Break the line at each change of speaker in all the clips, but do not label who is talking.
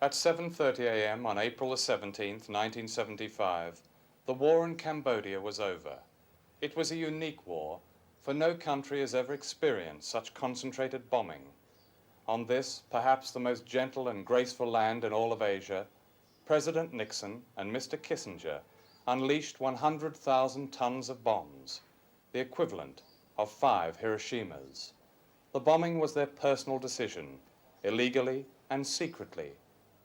At 7:30 a.m. on April the 17th, 1975, the war in Cambodia was over. It was a unique war, for no country has ever experienced such concentrated bombing. On this, perhaps the most gentle and graceful land in all of Asia, President Nixon and Mr. Kissinger unleashed 100,000 tons of bombs, the equivalent of 5 Hiroshimas. The bombing was their personal decision. Illegally and secretly,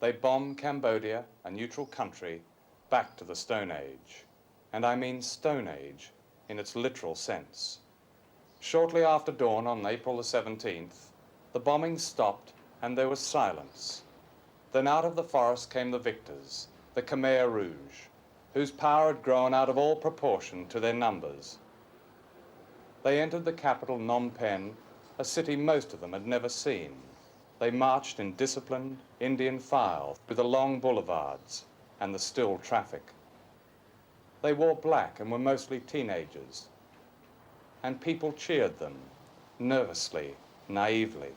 they bombed Cambodia, a neutral country, back to the Stone Age. And I mean Stone Age in its literal sense. Shortly after dawn on April the 17th, the bombing stopped and there was silence. Then out of the forest came the victors, the Khmer Rouge, whose power had grown out of all proportion to their numbers. They entered the capital Phnom Penh, a city most of them had never seen. They marched in disciplined Indian file through the long boulevards and the still traffic. They wore black and were mostly teenagers, and people cheered them, nervously, naively.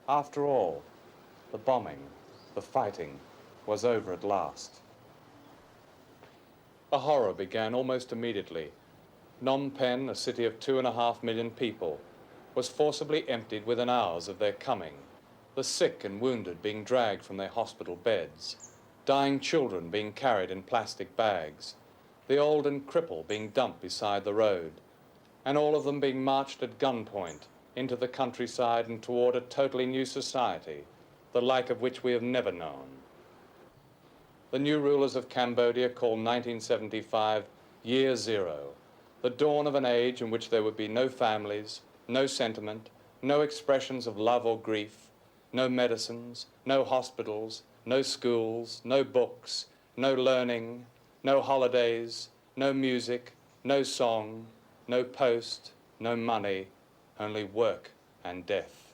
After all, the bombing, the fighting, was over at last. A horror began almost immediately. Phnom Penh, a city of 2.5 million people, was forcibly emptied within hours of their coming, the sick and wounded being dragged from their hospital beds, dying children being carried in plastic bags, the old and crippled being dumped beside the road, and all of them being marched at gunpoint into the countryside and toward a totally new society, the like of which we have never known. The new rulers of Cambodia called 1975 Year Zero, the dawn of an age in which there would be no families, no sentiment, no expressions of love or grief, no medicines, no hospitals, no schools, no books, no learning, no holidays, no music, no song, no post, no money, only work and death.